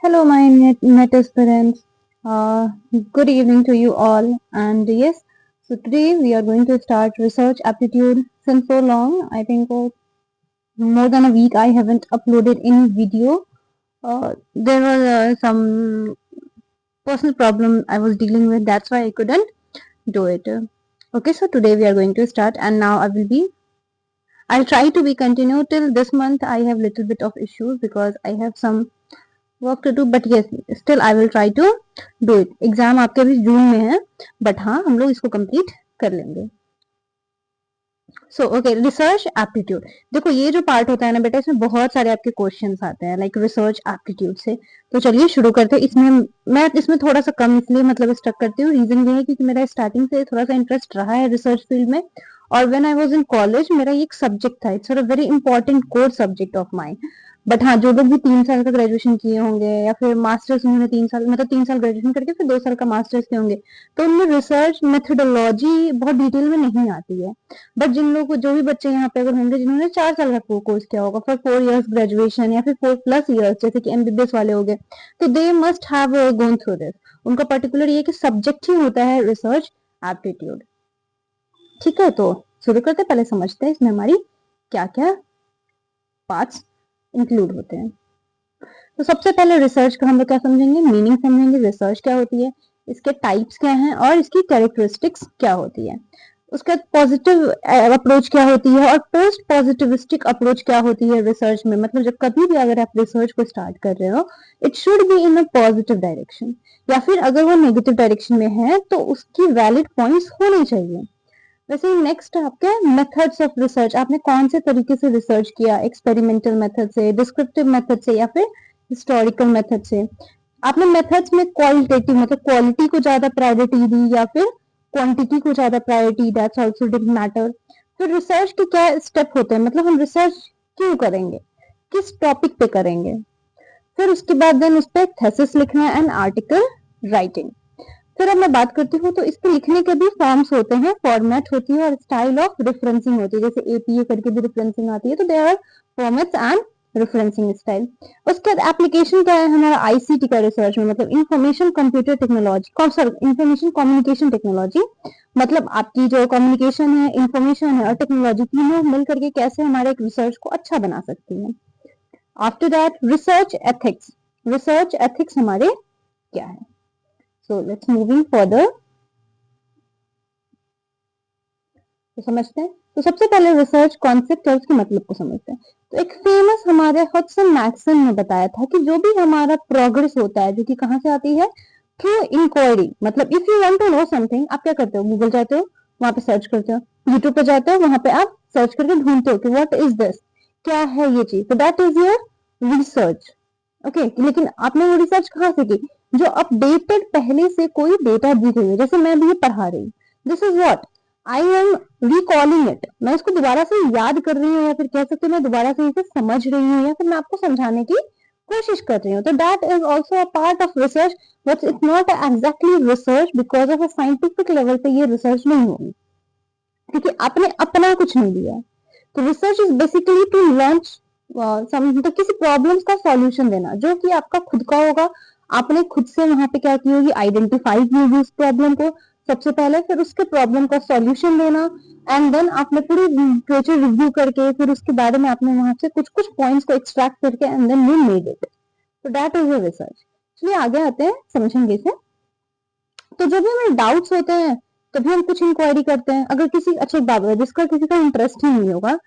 Hello, my net aspirants. Good evening to you all. And yes, so today we are going to start research aptitude. Since so long, I think more than a week, I haven't uploaded any video. There was some personal problem I was dealing with. That's why I couldn't do it. Okay, so today we are going to start, and now I'll try to be continued till this month. I have little bit of issues because I have some work to do but yes still I will try to do it. Exam आपके अभी जून में है but हाँ हम लोग इसको complete कर लेंगे. So okay, research aptitude. देखो ये जो पार्ट होता है ना बेटा, इसमें बहुत सारे आपके क्वेश्चंस आते हैं लाइक रिसर्च एप्टीट्यूड से. तो चलिए शुरू करते हैं. इसमें मैं इसमें थोड़ा सा कम इसलिए मतलब स्टक करती हूँ. रीजन ये है क्योंकि मेरा स्टार्टिंग से थोड़ा सा इंटरेस्ट रहा है रिसर्च फील्ड में. और when I was in college मेरा ये एक सब्जेक्ट था. It's a very important core subject of mind. But हाँ, जो लोग भी 3 साल का ग्रेजुएशन किए होंगे या फिर मास्टर्स उन्होंने 3 साल मतलब 3 साल ग्रेजुएशन करके फिर 2 साल का मास्टर्स किए होंगे, तो उनमें रिसर्च मेथोडोलॉजी बहुत डिटेल में नहीं आती है. बट जिन लोग जो भी बच्चे यहाँ पे अगर होंगे जिन्होंने 4 साल का कोर्स किया होगा फॉर 4 इयर्स ग्रेजुएशन या फिर 4+ इयर्स जैसे कि एमबीबीएस वाले हो गए, तो they must have gone through this. उनका पर्टिकुलर ये कि सब्जेक्ट ही होता है रिसर्च एप्टीट्यूड. ठीक है, तो शुरू करते पहले समझते हैं इसमें हमारी क्या क्या पार्ट्स इंक्लूड होते हैं. तो सबसे पहले रिसर्च का हम लोग क्या समझेंगे, मीनिंग समझेंगे. रिसर्च क्या होती है, इसके टाइप्स क्या हैं और इसकी कैरेक्टरिस्टिक्स क्या होती है. उसका पॉजिटिव अप्रोच क्या होती है और पोस्ट पॉजिटिविस्टिक अप्रोच क्या होती है रिसर्च में. मतलब जब कभी भी अगर आप रिसर्च को स्टार्ट कर रहे हो, it should be in a positive direction. या फिर अगर वो नेगेटिव डायरेक्शन में है तो उसकी वैलिड पॉइंट्स होने चाहिए. वैसे नेक्स्ट आपके मेथड्स ऑफ रिसर्च. आपने कौन से तरीके से रिसर्च किया, एक्सपेरिमेंटल मेथड से, डिस्क्रिप्टिव मेथड से या फिर हिस्टोरिकल मेथड से. आपने मेथड्स में क्वालिटेटिव मतलब क्वालिटी को ज्यादा प्रायोरिटी दी या फिर क्वांटिटी को ज्यादा priority, that's also doesn't matter. फिर रिसर्च के क्या स्टेप होते हैं, मतलब हम रिसर्च क्यों करेंगे, किस टॉपिक पे करेंगे. फिर उसके बाद देन उस पर थेसिस लिखना एंड आर्टिकल राइटिंग. फिर अब मैं बात करती हूँ तो इसके लिखने के भी फॉर्म्स होते हैं, फॉर्मेट होती है और स्टाइल ऑफ रेफरेंसिंग होती है. जैसे एपीए करके भी रेफरेंसिंग आती है, तो there are formats and referencing style. उसके बाद एप्लीकेशन क्या है हमारा आईसीटी का रिसर्च में, मतलब information computer technology, sorry information communication technology. मतलब आपकी जो कम्युनिकेशन है, इंफॉर्मेशन है और टेक्नोलॉजी तीनों मिल करके कैसे हमारे एक रिसर्च को अच्छा बना सकती है. After that research ethics. Research ethics हमारे क्या है. So let's moving further. तो समझते हैं. तो सबसे पहले रिसर्च कॉन्सेप्ट और उसके मतलब को समझते हैं. तो एक फेमस हमारे हडसन मैक्सन ने बताया था कि जो भी हमारा प्रोग्रेस होता है जो कि कहाँ से आती है, थ्रू इंक्वायरी. मतलब if you want to know something, आप क्या करते हो, गूगल जाते हो, वहां पे सर्च करते हो, यूट्यूब पे जाते हो, वहां पे आप सर्च करके ढूंढते हो कि व्हाट इज दिस, क्या है ये चीज. तो that is your research. Okay, लेकिन आपने वो रिसर्च कहाँ से की, जो अपडेटेड पहले से कोई डेटा दी गई है. जैसे मैं अभी ये पढ़ा रही हूँ, this is what I am recalling it. मैं इसको दोबारा से याद कर रही हूँ या फिर कह सकते हैं मैं दोबारा से इसे समझ रही हूँ या फिर मैं आपको समझाने की कोशिश कर रही हूँ. तो that is also a part of research, but it's not exactly research because of a scientific level पे ये रिसर्च नहीं होगी क्योंकि आपने अपना कुछ नहीं दिया. तो research is basically to launch मतलब किसी प्रॉब्लम्स का सॉल्यूशन देना जो कि आपका खुद का होगा. आपने खुद से वहां पे क्या की होगी, आइडेंटिफाई की होगी उस प्रॉब्लम को सबसे पहले, फिर उसके प्रॉब्लम का सॉल्यूशन देना. एंड देन आपने पूरी लिटरेचर रिव्यू करके फिर उसके बारे में आपने वहां से कुछ कुछ पॉइंट्स को एक्सट्रैक्ट करके and then you made it. तो दैट इज अ रिसर्च. चलिए आगे आते हैं, समझेंगे इसे. तो जब भी हमें डाउट्स होते हैं तभी हम कुछ इंक्वायरी करते हैं. अगर किसी अच्छे बात है जिसका किसी का इंटरेस्ट ही नहीं होगा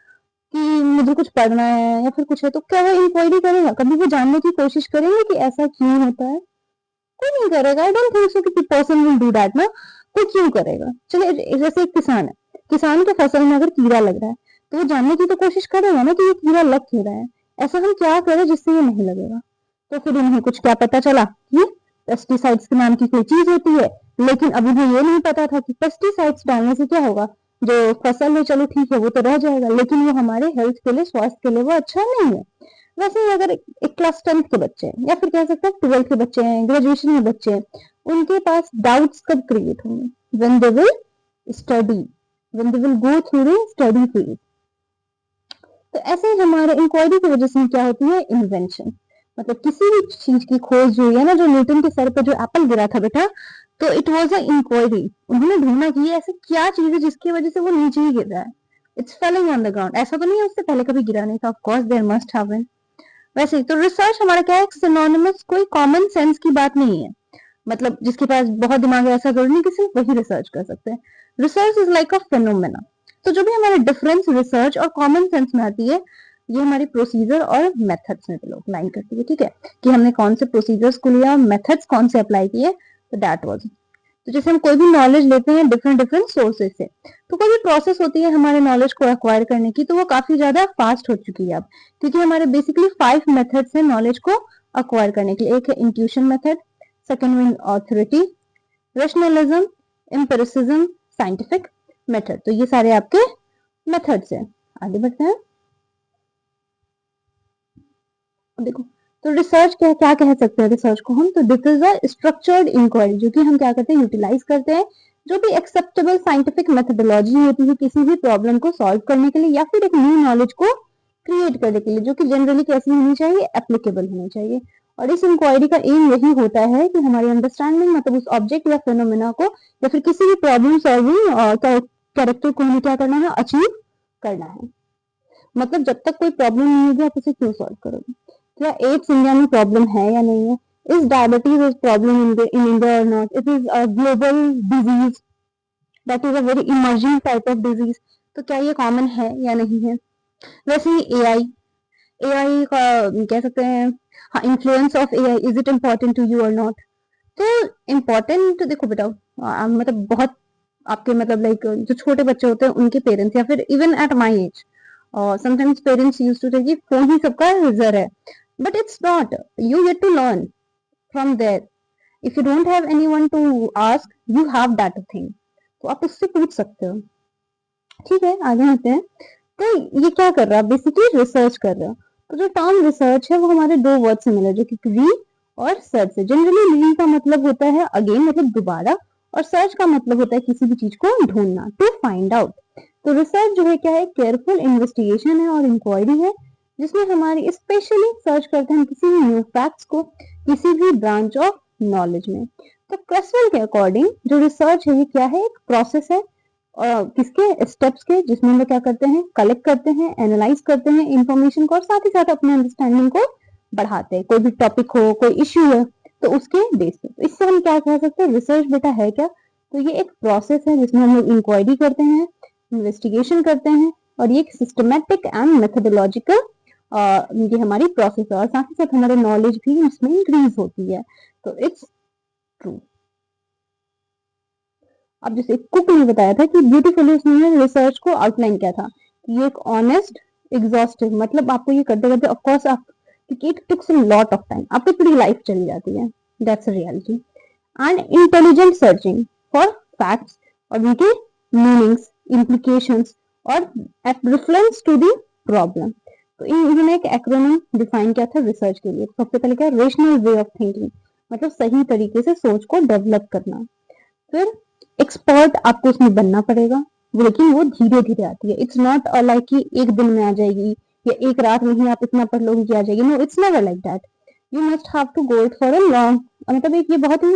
कि मुझे कुछ पढ़ना है या फिर कुछ है, तो क्या वो इंक्वायरी करेगा, कभी वो जानने की कोशिश करेंगे कि ऐसा क्यों होता है. कोई नहीं करेगा. आई डोंट थिंक सो कि पर्सन विल डू दैट ना. कोई क्यों करेगा. चलिए जैसे एक किसान है, किसान के फसल में अगर कीड़ा लग रहा है तो वो जानने की तो कोशिश करेगा ना कि ये कीड़ा लग क्यों रहा है, ऐसा हम क्या करें जिससे ये नहीं लगेगा. तो फिर उन्हें कुछ क्या पता चला कि पेस्टिसाइड्स के नाम की कोई चीज होती है, लेकिन अभी भी ये नहीं पता था कि पेस्टिसाइड्स डालने से क्या होगा, जो फसल है चलो ठीक है वो तो रह जाएगा लेकिन वो हमारे हेल्थ के लिए, स्वास्थ्य के लिए वो अच्छा नहीं है. वैसे ही अगर एक क्लास 10th के बच्चे हैं या फिर कह सकते हैं 12th के बच्चे हैं, ग्रेजुएशन के बच्चे हैं, उनके पास डाउट्स कब क्रिएट होंगे, when they will study, when they will go through the study field. तो ऐसे ही हमारे इंक्वायरी की वजह से क्या होती है, इन्वेंशन. मतलब किसी भी चीज की खोज जो है ना, जो न्यूटन के सर पर जो एप्पल गिरा था बेटा, तो इट वाज अ इंक्वायरी। उन्होंने ढूंढा कि ये ऐसी क्या चीज है जिसकी वजह से वो नीचे ही गिर रहा है। It's falling on the ground, ऐसा तो नहीं है उससे पहले कभी गिरा नहीं था, of course there must have been. वैसे ही तो रिसर्च हमारा क्या है, सिनोनिमस, कोई कॉमन सेंस की बात नहीं है। मतलब जिसके पास बहुत दिमाग है ऐसा जरूरी नहीं कि सिर्फ वही रिसर्च कर सकते हैं। Research is like a phenomena. तो जो भी हमारा डिफरेंस रिसर्च और कॉमन सेंस में आती है, ये हमारी प्रोसीजर और मेथड्स में अप्लाई करती है। ठीक है, कि हमने कौन से प्रोसीजर्स को लिया, मेथड्स कौन से अप्लाई किए, तो दैट वाज। तो जैसे हम कोई भी नॉलेज लेते हैं डिफरेंट डिफरेंट सोर्सेज से, तो कोई भी प्रोसेस होती है हमारे नॉलेज को एक्वायर करने की, तो वो काफी ज्यादा फास्ट हो चुकी है अब। क्योंकि हमारे बेसिकली 5 मेथड्स हैं नॉलेज को एक्वायर करने के लिए। एक है intuition method, second one authority, rationalism, empiricism, scientific method. तो ये सारे आपके मेथड्स हैं। आगे बढ़ते हैं। देखो, तो रिसर्च क्या क्या कह सकते हैं रिसर्च को हम, तो this is a structured inquiry, जो कि हम क्या करते हैं, यूटिलाइज करते हैं जो भी एक्सेप्टेबल साइंटिफिक मेथोडोलॉजी होती है किसी भी प्रॉब्लम को सॉल्व करने के लिए या फिर एक न्यू नॉलेज को क्रिएट करने के लिए, जो कि जनरली कैसी होनी चाहिए, एप्लीकेबल होनी चाहिए। और इस इंक्वायरी का एम यही होता है कि हमारी अंडरस्टैंडिंग, मतलब उस ऑब्जेक्ट या फिनोमेना को या फिर किसी भी प्रॉब्लम सॉल्विंग कैरेक्टर को हमें क्या करना है, अचीव करना है। मतलब जब तक कोई प्रॉब्लम नहीं होगी आप उसे क्यों सॉल्व करोगे। क्या एड्स इंडिया में प्रॉब्लम है या नहीं है, is diabetes is problem in India और not, it is a global disease, that is a very emerging type of disease, तो क्या ये कॉमन है या नहीं है। वैसे ही एआई, एआई का कह सकते हैं, हाँ, influence of AI, is it important to you और नॉट। तो इम्पोर्टेंट देखो बेटा, मतलब बहुत आपके मतलब लाइक जो छोटे बच्चे होते हैं उनके पेरेंट्स या फिर even at my age, sometimes parents use to थे कि फोन ही सबका रिजर है, but it's not, you get to learn from there. If you don't have anyone to ask, you have that thing, तो आप उससे पूछ सकते हो। ठीक है, आगे आते हैं। तो ये क्या कर रहा है, बेसिकली रिसर्च कर रहा है। तो जो टर्म रिसर्च है वो हमारे दो वर्ड से मिला, जो कि री और सर्च से। जनरली री का मतलब होता है अगेन, मतलब दोबारा, और सर्च का मतलब होता है किसी भी चीज को ढूंढना, टू फाइंड आउट। तो रिसर्च जो है क्या है, केयरफुल इन्वेस्टिगेशन है और इंक्वायरी है, जिसमें हमारी स्पेशली सर्च करते हैं किसी भी न्यू फैक्ट्स को किसी भी ब्रांच ऑफ नॉलेज में। तो क्रसवेल के अकॉर्डिंग जो रिसर्च है ये क्या है, एक प्रोसेस है किसके, स्टेप्स के, जिसमें हम लोग क्या करते हैं, कलेक्ट करते हैं, एनालाइज करते हैं इंफॉर्मेशन को, और साथ ही साथ अपने अंडरस्टैंडिंग को बढ़ाते हैं। कोई भी टॉपिक हो, कोई इश्यू है, तो उसके बेस पे। तो इससे हम क्या कह सकते हैं, रिसर्च बेटा है क्या, तो ये एक प्रोसेस है जिसमें हम लोग इंक्वायरी करते हैं, इन्वेस्टिगेशन करते हैं, और ये एक सिस्टमेटिक एंड मेथोडोलॉजिकल ये हमारी प्रोसेस है, और साथ ही साथ हमारे नॉलेज भी इसमें इंक्रीज होती है। तो इट्स ट्रू। अब जैसे कुक ने बताया था कि ब्यूटीफुली उसने रिसर्च को आउटलाइन किया था कि ये एक ऑनेस्ट, एग्जॉस्टिव, मतलब आपको ये करते करते ऑफ कोर्स आप, क्योंकि it took some lot of time, आपकी पूरी लाइफ चली जाती है, that's a reality. And intelligent searching for facts और उनके मीनिंग्स, इम्प्लीकेशंस और रेफरेंस टू द प्रॉब्लम। तो इन्होंने एक एक्रोनिम डिफाइन किया था रिसर्च के लिए। सबसे पहले क्या, रेशनल वे ऑफ थिंकिंग, मतलब सही तरीके से सोच को डेवलप करना। फिर एक्सपर्ट आपको उसमें बनना पड़ेगा, लेकिन वो धीरे धीरे आती है। इट्स नॉट लाइक कि एक दिन में आ जाएगी या एक रात में ही आप इतना पढ़ लोगे कि आ जाएगी। No, it's never like that. You must have to go it for a long, मतलब एक ये बहुत ही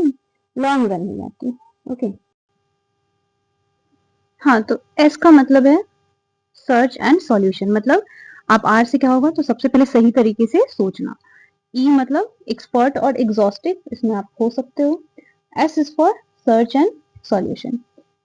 लॉन्ग रन है आपकी। ओके, हाँ, तो एस का मतलब है सर्च एंड सॉल्यूशन, मतलब आप आर से क्या होगा, तो सबसे पहले सही तरीके से सोचना। ई मतलब एक्सपर्ट और एग्जॉस्टिव, इसमें आप हो सकते हो। S is for search and solution.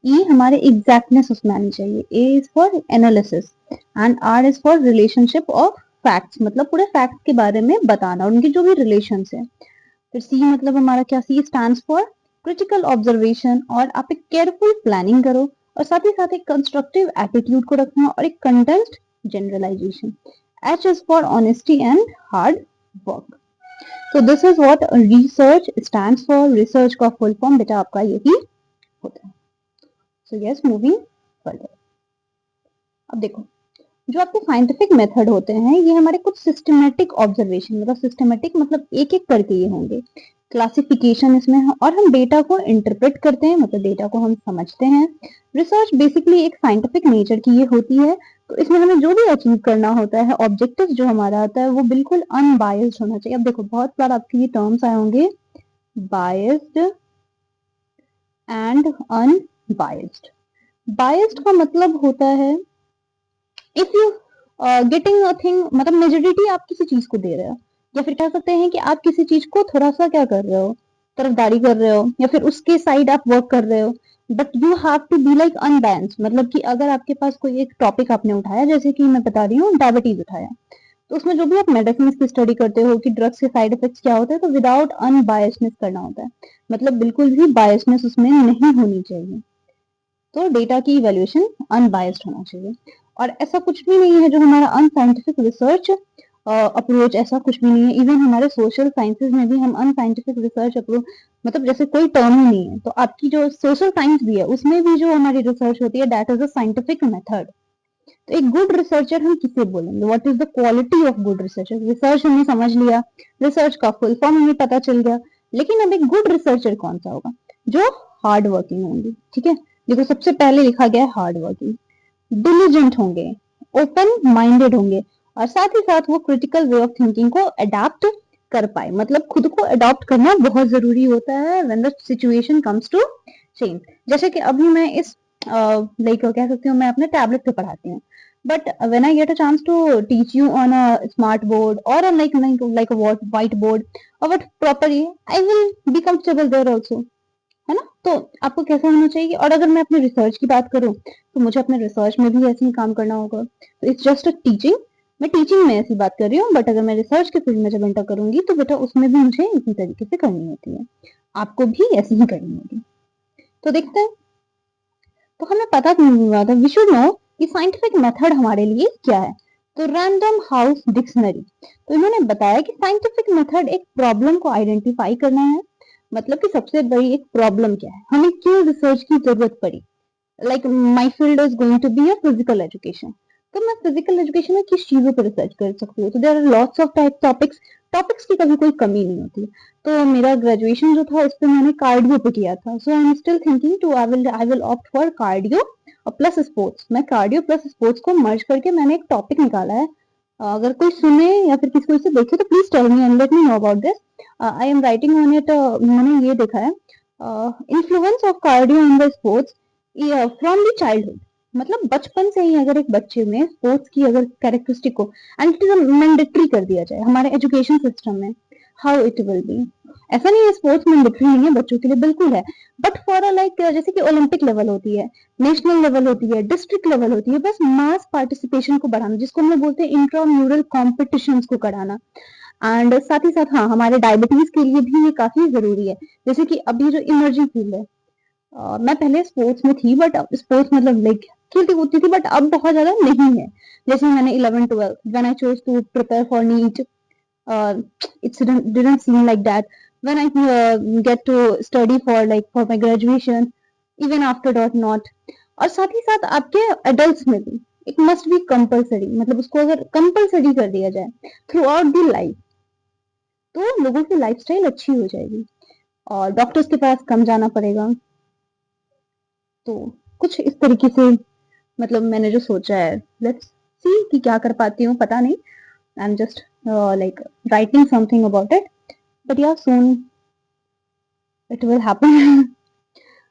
E हमारे एग्जैक्टनेस उसमें आनी चाहिए। A is for analysis and R is for relationship of facts, मतलब पूरे फैक्ट के बारे में बताना और उनके जो भी रिलेशन है। फिर सी मतलब हमारा क्या, C stands for critical observation, और आप एक केयरफुल प्लानिंग करो और साथ ही साथ एक कंस्ट्रक्टिव एटीट्यूड को रखना और एक content generalisation. H is for honesty and hard work. तो this is what research stands for. Research का फुल फॉर्म बेटा आपका यही होता है। So yes, moving further. अब देखो, जो आपके साइंटिफिक मेथड होते हैं ये हमारे कुछ सिस्टमेटिक ऑब्जर्वेशन, मतलब सिस्टमेटिक मतलब एक एक करके ये होंगे। क्लासिफिकेशन इसमें है, और हम डेटा को इंटरप्रेट करते हैं, मतलब डेटा को हम समझते हैं। रिसर्च बेसिकली एक साइंटिफिक नेचर की ये होती है, तो इसमें हमें जो भी अचीव करना होता है, ऑब्जेक्टिव जो हमारा आता है वो बिल्कुल अनबायस्ड होना चाहिए। अब देखो बहुत बार आपके ये टर्म्स आए होंगे, बायस्ड एंड अनबायस्ड। बायस्ड का मतलब होता है if you getting a thing, मतलब मेजोरिटी आप किसी चीज को दे रहे हो, या फिर कह सकते हैं कि आप किसी चीज को थोड़ा सा क्या कर रहे हो, तरफदारी कर रहे हो, या फिर उसके साइड आप वर्क कर रहे हो, but you have to be like unbalance. मतलब कि अगर आपके पास कोई एक टॉपिक आपने उठाया, जैसे कि मैं बता रही हूँ डायबिटीज उठाया, तो उसमें जो भी आप मेडिसिन की स्टडी करते हो कि ड्रग्स के साइड इफेक्ट्स क्या होते हैं, तो विदाउट अनबायसनेस करना होता है, मतलब बिल्कुल भी बायसनेस उसमें नहीं होनी चाहिए। तो डेटा की इवैल्यूएशन अनबायस्ड होना चाहिए। और ऐसा कुछ भी नहीं है जो हमारा अनसाइंटिफिक रिसर्च अप्रोच, ऐसा कुछ भी नहीं है। इवन हमारे सोशल साइंसेज में भी हम अनसाइंटिफिक रिसर्च अप्रोच, मतलब जैसे कोई टर्म ही नहीं है, तो आपकी जो सोशल साइंस भी है उसमें भी जो हमारी रिसर्च होती है that is a scientific method. तो एक गुड रिसर्चर हम किसे बोलेंगे, what is the quality of good researcher. Research हमने समझ लिया, रिसर्च का फुल फॉर्म हमें पता चल गया, लेकिन अब एक गुड रिसर्चर कौन सा होगा, जो हार्ड वर्किंग होंगे। ठीक है, देखो सबसे पहले लिखा गया है हार्ड वर्किंग, डिलीजेंट होंगे, ओपन माइंडेड होंगे, और साथ ही साथ वो क्रिटिकल वे ऑफ थिंकिंग को अडेप्ट कर पाए। मतलब खुद को अडॉप्ट करना बहुत जरूरी होता है when the situation comes to change. जैसे कि अभी मैं इस लाइक कह सकती हूँ मैं अपने टैबलेट पे पढ़ाती हूँ, but when I get a chance to teach you on a smart board or on like a white board or what properly, I will be comfortable there also, है ना। तो आपको कैसा होना चाहिए। और अगर मैं अपने रिसर्च की बात करूं, तो मुझे अपने रिसर्च में भी ऐसे ही काम करना होगा। तो इट्स जस्ट अ टीचिंग, मैं टीचिंग में ऐसी बात कर रही हूँ, बट अगर मैं रिसर्च के फील्ड में जब एंटर करूंगी तो बेटा उसमें भी मुझे इसी तरीके से करनी होती है, आपको भी ऐसे ही करनी होगी। तो देखते हैं, तो हमें पता क्यों नहीं हुआ था, वी शुड नो कि साइंटिफिक मेथड हमारे लिए क्या है। तो रैंडम हाउस डिक्शनरी, तो इन्होंने बताया कि साइंटिफिक मेथड एक प्रॉब्लम को आइडेंटिफाई करना है। मतलब कि सबसे बड़ी एक प्रॉब्लम क्या है, हमें क्यों रिसर्च की जरूरत पड़ी। Like my field is going to be a physical education, तो मैं फिजिकल एजुकेशन में किस चीजों पर रिसर्च कर सकती हूँ। तो there are lots of type topics, topics की कभी कोई कमी नहीं होती। तो मेरा ग्रेजुएशन जो था उस पर मैंने कार्डियो पे किया था, so I am still thinking to I will opt for cardio plus sports. मैं कार्डियो प्लस स्पोर्ट्स को मर्ज करके मैंने एक टॉपिक निकाला है। अगर कोई सुने या फिर किसी को इसे देखे तो please tell me and let me know about this. I am writing on it. मैंने ये देखा है influence of cardio in the sports from the childhood. मतलब बचपन से ही अगर एक बच्चे में स्पोर्ट्स की अगर कैरेक्टरिस्टिक को एंड इट इज मैंडेटरी कर दिया जाए हमारे एजुकेशन सिस्टम में, हाउ इट विल बी। ऐसा नहीं है स्पोर्ट्स मैंडेटरी नहीं है बच्चों के लिए, बिल्कुल है, बट फॉर लाइक जैसे कि ओलंपिक लेवल होती है, नेशनल लेवल होती है, डिस्ट्रिक्ट लेवल होती है, बस मास पार्टिसिपेशन को बढ़ाना, जिसको हम लोग बोलते हैं इंट्राम्यूरल कॉम्पिटिशन्स को कराना। एंड साथ ही साथ हाँ हमारे डायबिटीज के लिए भी ये काफी जरूरी है। जैसे कि अभी जो इमर्जिंग फील्ड है, मैं पहले स्पोर्ट्स में थी, बट स्पोर्ट्स मतलब लाइक खेलती कूदती थी, बट अब बहुत ज्यादा नहीं है। जैसे मैंने 11th 12th when I chose to prepare for NEET, it didn't seem like that when I get to study for my graduation, even after that not। और साथ ही साथ आपके adults में भी it must be compulsory, मतलब उसको अगर compulsory कर दिया जाए थ्रू आउट दी लाइफ, तो लोगों की लाइफस्टाइल अच्छी हो जाएगी और डॉक्टर्स के पास कम जाना पड़ेगा। तो कुछ इस तरीके से मतलब मैंने जो सोचा है, लेट्स सी कि क्या कर पाती हूँ, पता नहीं। I am just like writing something about it, but yeah soon it will happen.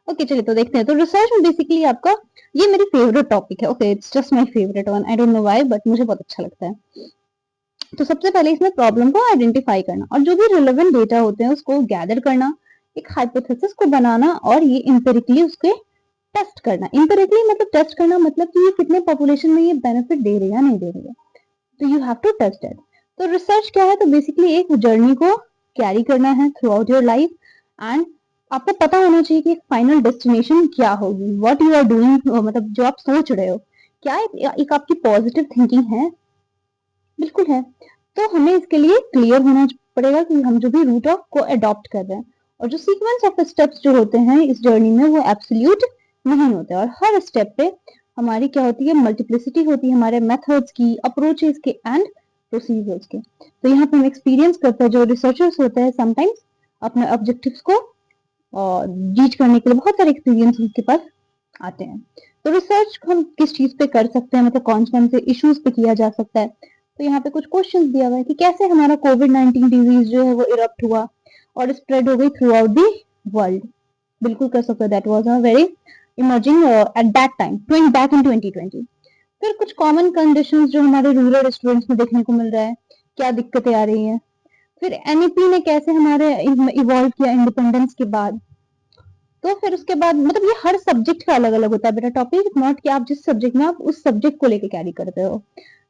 Okay चलिए तो देखते हैं। तो रिसर्च में बेसिकली आपका ये मेरी फेवरेट टॉपिक है। Okay it's just my favourite one, I don't know why, but मुझे बहुत अच्छा लगता है। तो सबसे पहले इसमें प्रॉब्लम को आइडेंटिफाई करना और जो भी रिलेवेंट डेटा होते हैं उसको गैदर करना, एक हाइपोथेसिस को बनाना और ये इंपेरिकली उसके टेस्ट करना। इंपेरिकली मतलब टेस्ट करना, मतलब कि ये कितने पॉपुलेशन में ये बेनिफिट दे रही है या नहीं दे रही है, तो you have to test it. तो रिसर्च क्या है, तो बेसिकली एक जर्नी को कैरी करना है through out your life, and आपको पता होना चाहिए कि फाइनल डेस्टिनेशन क्या होगी, व्हाट यू आर डूइंग, मतलब जो आप सोच रहे हो क्या एक आपकी पॉजिटिव थिंकिंग है, बिल्कुल है। तो हमें इसके लिए क्लियर होना पड़ेगा कि हम जो भी रूट ऑफ को अडॉप्ट कर रहे हैं, और जो सीक्वेंस ऑफ स्टेप्स जो होते हैं इस जर्नी में वो एब्सोल्यूट नहीं होते, और हर स्टेप पे हमारी क्या होती है, मल्टीप्लिसिटी होती है हमारे मेथड्स की, अप्रोचेस के एंड प्रोसीजर्स के। तो यहाँ पे हम एक्सपीरियंस करते हैं, जो रिसर्चर्स होते हैं समटाइम्स अपने ऑब्जेक्टिव्स को रीच करने के लिए बहुत सारे एक्सपीरियंस उनके पास आते हैं। तो रिसर्च हम किस चीज पे कर सकते हैं, मतलब कौन कौन से इश्यूज पे किया जा सकता है। तो यहाँ पे कुछ क्वेश्चन दिया हुआ है कि कैसे हमारा कोविड-19 डिजीज जो है वो इरप्ट हुआ और स्प्रेड हो गई थ्रू आउट दी वर्ल्ड। बिल्कुल कर सकते हैं, that was a very emerging at that time, back in 2020। फिर कुछ कॉमन कंडीशंस जो हमारे रूरल स्टूडेंट्स में देखने को मिल रहा है, क्या दिक्कतें आ रही हैं। फिर एनईपी ने कैसे हमारे इवॉल्व किया इंडिपेंडेंस के बाद। तो फिर उसके बाद मतलब ये हर सब्जेक्ट का अलग अलग होता है बेटा टॉपिक, नॉट कि आप जिस सब्जेक्ट में आप उस सब्जेक्ट को लेके कैरी करते हो।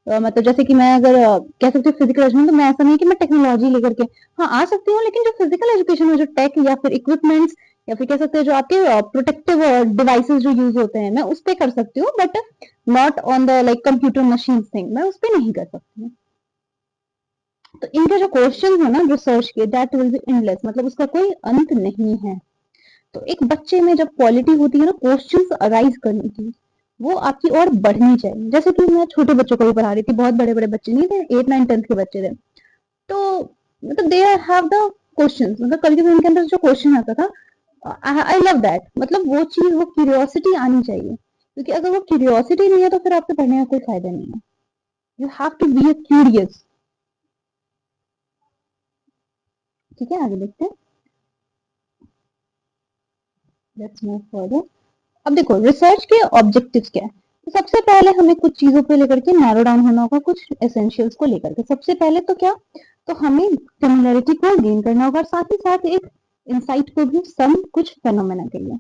मतलब जैसे कि मैं अगर कह सकती हूँ फिजिकल एजुकेशन, तो मैं ऐसा नहीं कि मैं टेक्नोलॉजी लेकर के हाँ आ सकती हूँ, लेकिन जो फिजिकल एजुकेशन है, जो टेक या फिर इक्विपमेंट्स या फिर कह सकते हैं जो आपके प्रोटेक्टिव डिवाइसेस जो यूज होते हैं, मैं उस पे कर सकती हूँ, but not on the like computer machine thing, मैं उस पे नहीं कर सकती हूँ। तो इनके जो क्वेश्चन है ना रिसर्च के, दैट विल बी एंडलेस, मतलब उसका कोई अंत नहीं है। तो एक बच्चे में जब क्वालिटी होती है ना क्वेश्चंस अराइज करने की, वो आपकी और बढ़नी चाहिए। जैसे कि मैं छोटे बच्चों को भी पढ़ा रही थी, बहुत बड़े बड़े बच्चे नहीं थे, 8 9 10 के बच्चे थे। तो मतलब दे हैव द क्वेश्चंस, मतलब कभी कभी उनके अंदर जो क्वेश्चन आता था, आई लव दैट, मतलब वो चीज, वो क्यूरियोसिटी आनी चाहिए, क्योंकि अगर वो क्यूरियोसिटी नहीं है तो फिर आपके पढ़ने का कोई फायदा नहीं है। You have to be curious. ठीक है, आगे देखते हैं, लेट्स मूव फर्दर। अब देखो रिसर्च के ऑब्जेक्टिव्स क्या है। तो सबसे पहले हमें कुछ चीजों पे लेकर के नैरो डाउन होना होगा, कुछ एसेंशियल्स को लेकर के। सबसे पहले तो क्या, तो हमें सिमिलरिटी को गेन करना होगा, साथ ही साथ एक इंसाइट को भी, सम कुछ फेनोमेना के लिए।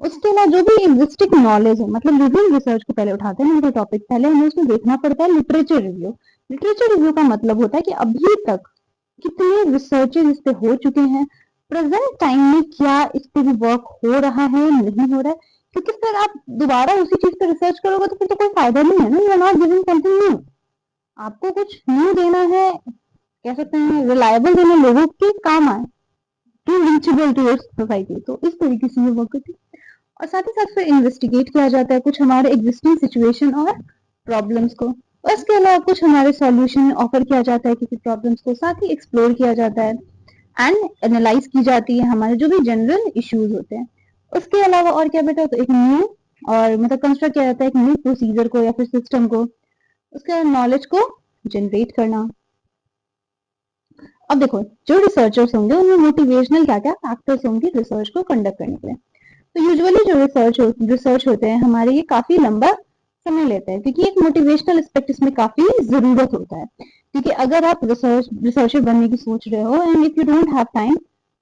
उसके अलावा जो भी एग्जिस्टिंग नॉलेज है, मतलब जो भी रिसर्च को पहले उठाते हैं टॉपिक, पहले हमें उसमें देखना पड़ता है लिटरेचर रिव्यू। लिटरेचर रिव्यू का मतलब होता है कि अभी तक कितने रिसर्चेज इस पे हो चुके हैं, प्रेजेंट टाइम में क्या इस पे भी वर्क हो रहा है, नहीं हो रहा है। क्योंकि फिर आप दोबारा उसी चीज पे रिसर्च करोगे तो फिर तो कोई फायदा नहीं है ना, you are not giving something new. आपको कुछ न्यू देना है, कह सकते हैं रिलायबल देना, लोगों के काम आए, टू रीचेबल टू सोसाइटी। तो इस तरीके से ये वर्क करती है। और साथ ही साथ फिर इन्वेस्टिगेट किया जाता है कुछ हमारे एग्जिस्टिंग सिचुएशन और प्रॉब्लम्स को, और इसके अलावा कुछ हमारे सॉल्यूशन ऑफर किया जाता है किसी प्रॉब्लम्स को, साथ ही एक्सप्लोर किया जाता है एंड एनालाइज की जाती है हमारे जो भी जनरल इश्यूज होते हैं। उसके अलावा और क्या बेटा, तो एक न्यू और मतलब कंस्ट्रक्ट किया जाता है एक न्यू प्रोसीजर को या फिर सिस्टम को, उसके नॉलेज को जनरेट करना। अब देखो जो रिसर्चर्स होंगे उनमें मोटिवेशनल क्या क्या फैक्टर्स होंगे रिसर्च को कंडक्ट करने के लिए। तो यूजुअली जो रिसर्च होते हैं हमारे, ये काफी लंबा समय लेते हैं, क्योंकि एक मोटिवेशनल एस्पेक्ट इसमें काफी जरूरत होता है। क्योंकि अगर आप रिसर्चर बनने की सोच रहे हो and if you don't have time,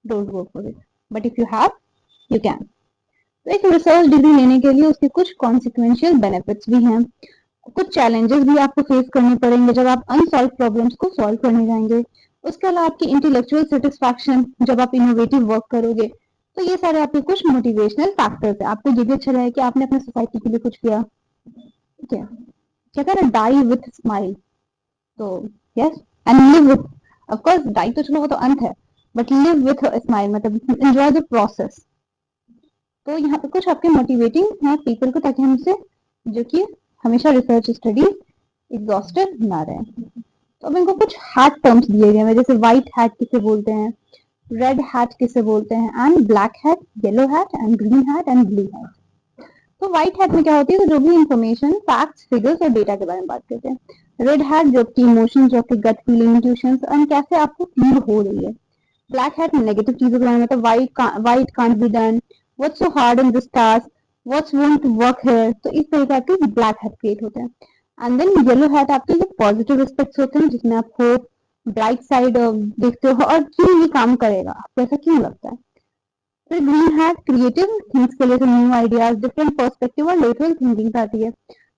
don't go for it, but if you have, you can. तो एक रिसर्च डिग्री लेने के लिए उसके कुछ कॉन्सिक्वेंशियल बेनिफिट्स भी हैं, कुछ चैलेंजेस भी आपको फेस करने पड़ेंगे जब आप अनसॉल्व प्रॉब्लम्स को सॉल्व करने जाएंगे। उसके अलावा आपकी इंटेलेक्चुअल सेटिस्फैक्शन जब आप इनोवेटिव वर्क करोगे। तो ये सारे आपके कुछ मोटिवेशनल फैक्टर्स है। आपको ये भी अच्छा लगे कि आपने अपने सोसाइटी के लिए कुछ किया। ठीक है, क्या कह रहे हैं, डाई विथ स्माइल। तो yes, and live with, of course die तो चलो वो तो अंत है, बट लिव विथ स्माइल मतलब एंजॉय द प्रोसेस। तो यहाँ पे कुछ आपके मोटिवेटिंग है पीपल को, ताकि हमसे जो कि हमेशा रिसर्च स्टडी एग्जॉस्टेड ना रहे। तो अब इनको कुछ हैट टर्म्स दिए गए हैं, जैसे व्हाइट हैट किसे बोलते हैं, रेड हैट किसे बोलते हैं, and black hat, yellow hat and green hat and blue hat. तो व्हाइट हैट में क्या होती है, तो जो भी इंफॉर्मेशन, फैक्ट्स, फिगर्स और डेटा के बारे में बात करते हैं। रेड हैट जो आपकी इमोशन, जो आपकी गट फीलिंग, इंट्यूशंस एंड कैसे आपको फील हो रही है। ब्लैक हैट में नेगेटिव चीजों के बारे में, मतलब white can't be done, what's so hard in this task, what's won't work here. तो इस तरह के आपके ब्लैक हैट क्रिएट होते हैं। एंड देन येलो हैट आपके जो पॉजिटिव एस्पेक्ट्स होते हैं, जिसमें आप होप, ब्राइट साइड देखते हो और क्यों ये काम करेगा, आपको ऐसा क्यों लगता है। फिर ग्रीन हैट क्रिएटिव थिंग्स के लिए, तो न्यू आइडियाज, डिफरेंट पर्सपेक्टिव और लेटरल थिंकिंग आती है।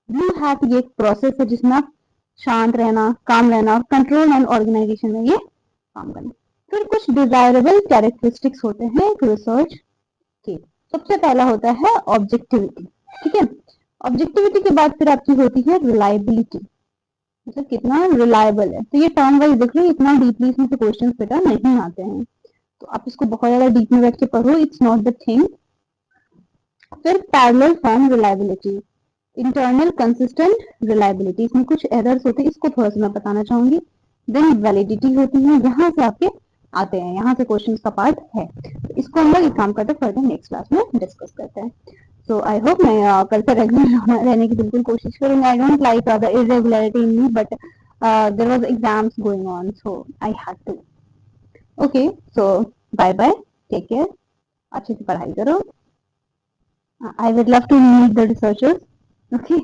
ब्लू हैट ये एक प्रोसेस है जिसमें आप शांत रहना, काम रहना, कंट्रोल एंड ऑर्गेनाइजेशन में ये काम करना। फिर कुछ डिजायरेबल कैरेक्टरिस्टिक्स होते हैं एक रिसर्च के। सबसे पहला होता है ऑब्जेक्टिविटी। ठीक है, ऑब्जेक्टिविटी के बाद फिर आपकी होती है रिलायबिलिटी, मतलब कितना रिलायबल है। तो ये टर्म वाइज देख लो, इतना डीपली इसमें से क्वेश्चन बेटा नहीं आते हैं, तो आप इसको बहुत ज्यादा डीप में बैठ के पढ़ो, इट्स नॉट द थिंग। फिर parallel form reliability, internal consistent reliability, इसमें कुछ एरर्स होते हैं, इसको थोड़ा सा मैं बताना चाहूंगी। देन वैलिडिटी होती है, यहाँ से आपके आते हैं, यहाँ से क्वेश्चंस का पार्ट है। तो इसको हम लोग एक काम करते हैं, फर्दर नेक्स्ट क्लास में डिस्कस करते हैं। सो आई होप मैं कल से रेगुलर रहने की बिल्कुल कोशिश करूंगी. I don't like the irregularity in me, but there was exams going on, so I had to. Okay, so bye bye, take care, अच्छे से पढ़ाई करो. I would love to meet the researchers. Okay.